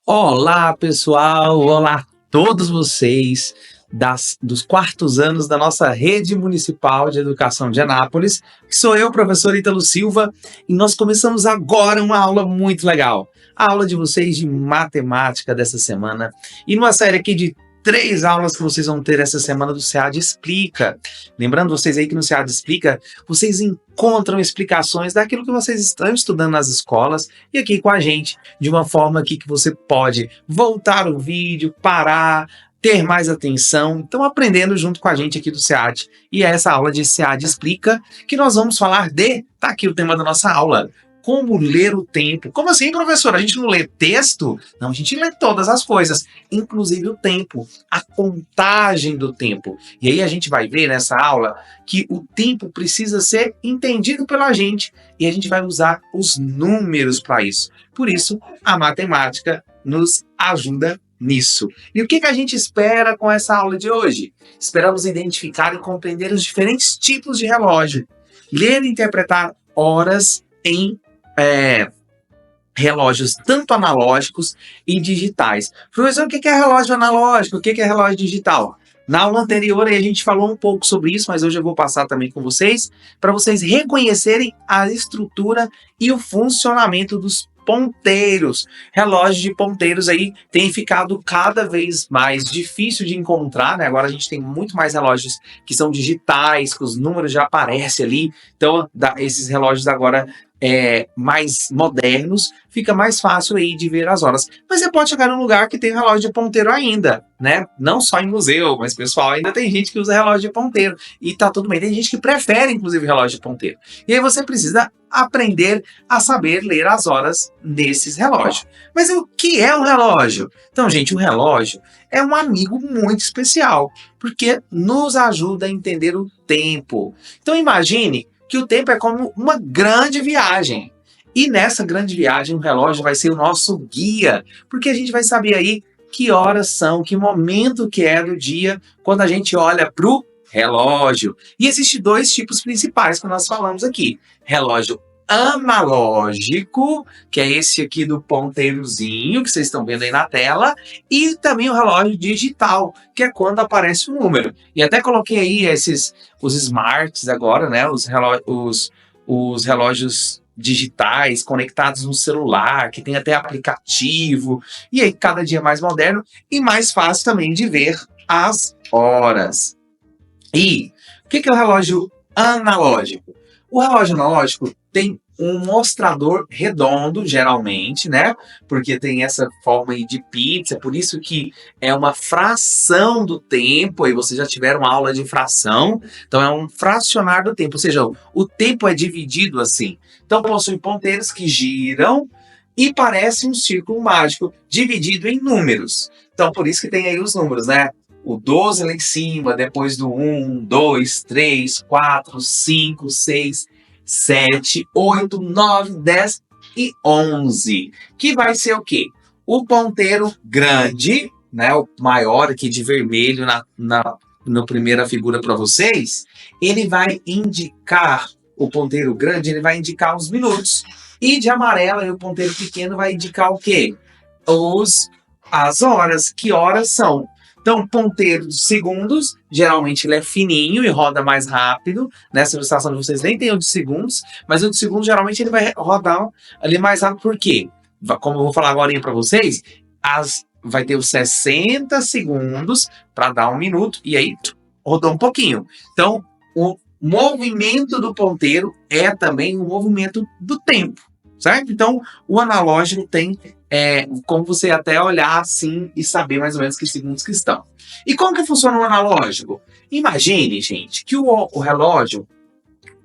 Olá, pessoal! Olá a todos vocês dos quartos anos da nossa rede municipal de educação de Anápolis, que sou eu, professor Ítalo Silva, e nós começamos agora uma aula muito legal, a aula de vocês de matemática dessa semana, e numa série aqui de 3 aulas que vocês vão ter essa semana do SEAD Explica. Lembrando vocês aí que no SEAD Explica, vocês encontram explicações daquilo que vocês estão estudando nas escolas e aqui com a gente, de uma forma aqui que você pode voltar o vídeo, parar, ter mais atenção, então aprendendo junto com a gente aqui do SEAD. E é essa aula de SEAD Explica que nós vamos falar tá aqui o tema da nossa aula, como ler o tempo. Como assim, professor? A gente não lê texto? Não, a gente lê todas as coisas, inclusive o tempo, a contagem do tempo. E aí a gente vai ver nessa aula que o tempo precisa ser entendido pela gente e a gente vai usar os números para isso. Por isso, a matemática nos ajuda nisso. E o que a gente espera com essa aula de hoje? Esperamos identificar e compreender os diferentes tipos de relógio, ler e interpretar horas em relógios tanto analógicos e digitais. Professor, o que é relógio analógico? O que é relógio digital? Na aula anterior a gente falou um pouco sobre isso, mas hoje eu vou passar também com vocês, para vocês reconhecerem a estrutura e o funcionamento dos ponteiros. Relógios de ponteiros aí tem ficado cada vez mais difícil de encontrar, né? Agora a gente tem muito mais relógios que são digitais, que os números já aparecem ali, então esses relógios agora mais modernos, fica mais fácil aí de ver as horas. Mas você pode chegar num lugar que tem relógio de ponteiro ainda, né? Não só em museu, mas pessoal, ainda tem gente que usa relógio de ponteiro. E tá tudo bem, tem gente que prefere inclusive relógio de ponteiro. E aí você precisa aprender a saber ler as horas desses relógios. Mas o que é um relógio? Então, gente, o relógio é um amigo muito especial, porque nos ajuda a entender o tempo. Então imagine que o tempo é como uma grande viagem. E nessa grande viagem, o relógio vai ser o nosso guia, porque a gente vai saber aí que horas são, que momento que é do dia, quando a gente olha para o relógio. E existem 2 tipos principais que nós falamos aqui. Relógio analógico, que é esse aqui do ponteirozinho, que vocês estão vendo aí na tela, e também o relógio digital, que é quando aparece o número. E até coloquei aí os smarts agora, né, os relógios digitais conectados no celular, que tem até aplicativo, e aí cada dia mais moderno e mais fácil também de ver as horas. E o que é o relógio analógico? O relógio analógico tem um mostrador redondo, geralmente, né? Porque tem essa forma aí de pizza, por isso que é uma fração do tempo, aí vocês já tiveram aula de fração, então é um fracionar do tempo, ou seja, o tempo é dividido assim. Então possui ponteiros que giram e parece um círculo mágico dividido em números. Então por isso que tem aí os números, né? O 12 lá em cima, depois do 1, 2, 3, 4, 5, 6, 7, 8, 9, 10 e 11. Que vai ser o quê? O ponteiro grande, né, o maior aqui de vermelho na primeira figura para vocês, ele vai indicar, o ponteiro grande, ele vai indicar os minutos. E de amarelo, o ponteiro pequeno vai indicar o quê? As horas. Que horas são? Então, ponteiro de segundos, geralmente ele é fininho e roda mais rápido. Nessa ilustração de vocês nem tem o de segundos, mas o de segundos geralmente ele vai rodar ali mais rápido. Por quê? Como eu vou falar agora para vocês, vai ter os 60 segundos para dar 1 minuto e aí rodou um pouquinho. Então, o movimento do ponteiro é também o movimento do tempo, certo? Então, o analógico tem como você até olhar assim e saber mais ou menos que segundos que estão. E como que funciona o analógico? Imagine, gente, que o relógio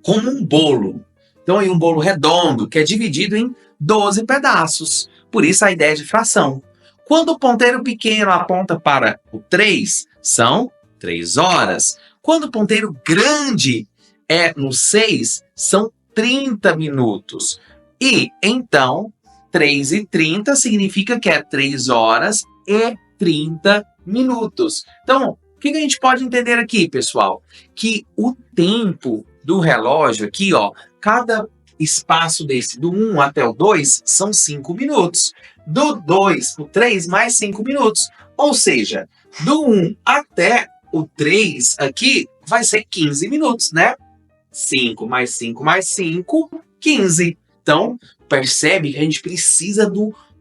como um bolo. Então, aí um bolo redondo, que é dividido em 12 pedaços. Por isso a ideia de fração. Quando o ponteiro pequeno aponta para o 3, são 3 horas. Quando o ponteiro grande é no 6, são 30 minutos. E, então, 3 e 30 significa que é 3 horas e 30 minutos. Então, o que a gente pode entender aqui, pessoal? Que o tempo do relógio aqui, ó, cada espaço desse, do 1 até o 2, são 5 minutos. Do 2 para o 3, mais 5 minutos. Ou seja, do 1 até o 3 aqui vai ser 15 minutos, né? 5 mais 5 mais 5, 15. Então, percebe que a gente precisa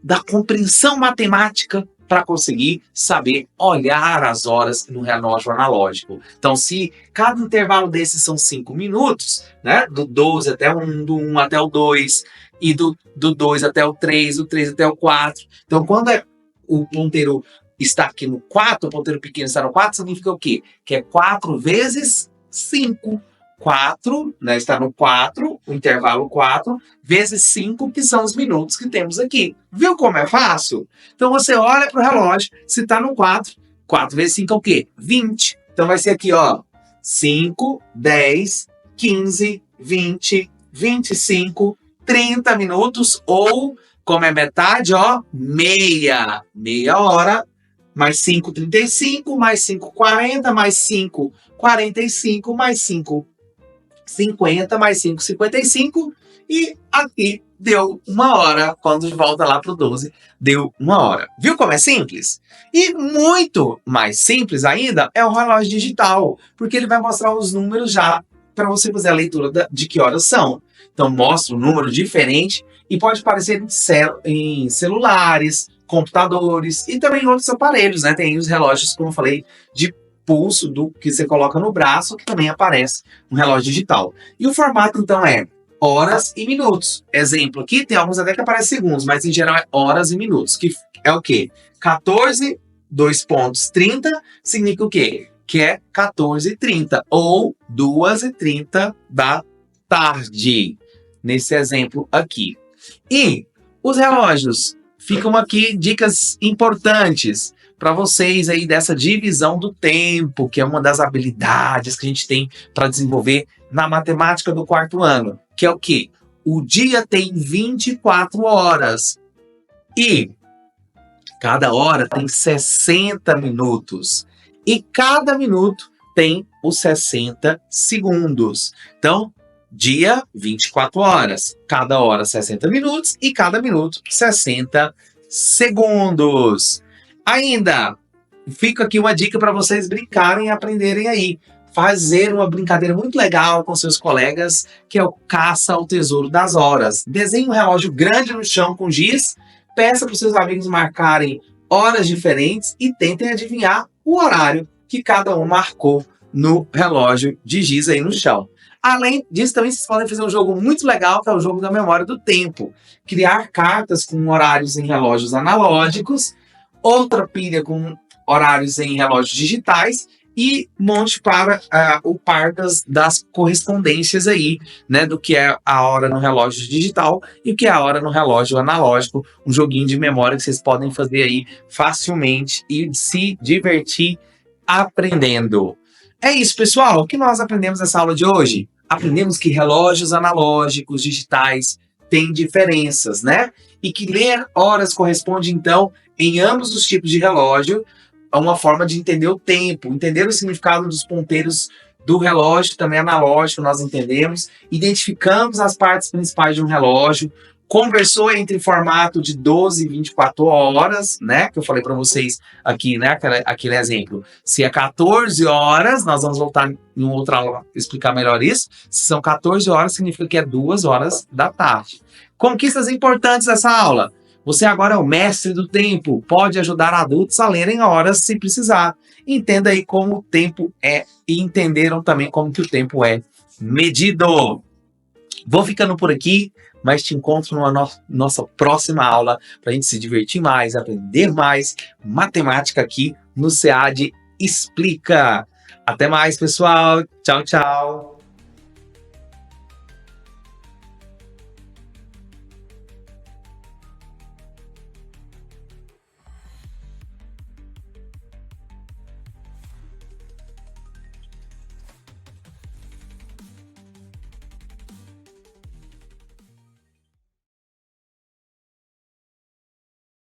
da compreensão matemática para conseguir saber olhar as horas no relógio analógico. Então, se cada intervalo desses são 5 minutos, né? Do 12 até o 1, do 1 até o 2, e do 2 até o 3, do 3 até o 4. Então, quando o ponteiro está aqui no 4, o ponteiro pequeno está no 4, significa o quê? Que é 4 vezes 5. 4, né, está no 4, o intervalo 4, vezes 5, que são os minutos que temos aqui. Viu como é fácil? Então, você olha para o relógio, se está no 4, 4 vezes 5 é o quê? 20. Então, vai ser aqui, ó, 5, 10, 15, 20, 25, 30 minutos, ou, como é metade, ó, meia hora, mais 5, 35, mais 5, 40, mais 5, 45, mais 5, 50, mais 5, 55, e aqui deu 1 hora. Quando volta lá para o 12, deu 1 hora. Viu como é simples? E muito mais simples ainda é o relógio digital, porque ele vai mostrar os números já para você fazer a leitura de que horas são. Então, mostra um número diferente e pode aparecer em celulares, computadores e também em outros aparelhos, né? Tem os relógios, como eu falei, de pulso que você coloca no braço, que também aparece um relógio digital. E o formato, então, é horas e minutos. Exemplo aqui, tem alguns até que aparecem segundos, mas em geral é horas e minutos, que é o quê? 14, 2 pontos, 30, significa o quê? Que é 14h30, ou 2h30 da tarde, nesse exemplo aqui. E os relógios, ficam aqui dicas importantes para vocês aí dessa divisão do tempo, que é uma das habilidades que a gente tem para desenvolver na matemática do 4º ano, que é o quê? O dia tem 24 horas e cada hora tem 60 minutos e cada minuto tem os 60 segundos. Então, dia, 24 horas, cada hora 60 minutos e cada minuto 60 segundos. Ainda, fica aqui uma dica para vocês brincarem e aprenderem aí. Fazer uma brincadeira muito legal com seus colegas, que é o caça ao tesouro das horas. Desenhe um relógio grande no chão com giz, peça para os seus amigos marcarem horas diferentes e tentem adivinhar o horário que cada um marcou no relógio de giz aí no chão. Além disso, também vocês podem fazer um jogo muito legal, que é o jogo da memória do tempo. Criar cartas com horários em relógios analógicos, outra pilha com horários em relógios digitais e monte para o par das correspondências aí, né, do que é a hora no relógio digital e o que é a hora no relógio analógico. Um joguinho de memória que vocês podem fazer aí facilmente e se divertir aprendendo. É isso, pessoal. O que nós aprendemos nessa aula de hoje? Aprendemos que relógios analógicos, digitais, têm diferenças, né? E que ler horas corresponde, então, em ambos os tipos de relógio, a uma forma de entender o tempo, entender o significado dos ponteiros do relógio, também analógico, nós entendemos, identificamos as partes principais de um relógio, conversou entre formato de 12 e 24 horas, né? Que eu falei para vocês aqui, né? Aquele exemplo. Se é 14 horas, nós vamos voltar em outra aula explicar melhor isso. Se são 14 horas, significa que é 2 horas da tarde. Conquistas importantes dessa aula. Você agora é o mestre do tempo. Pode ajudar adultos a lerem horas se precisar. Entenda aí como o tempo é e entenderam também como que o tempo é medido. Vou ficando por aqui, mas te encontro na nossa próxima aula para a gente se divertir mais, aprender mais matemática aqui no SEAD Explica. Até mais, pessoal. Tchau, tchau.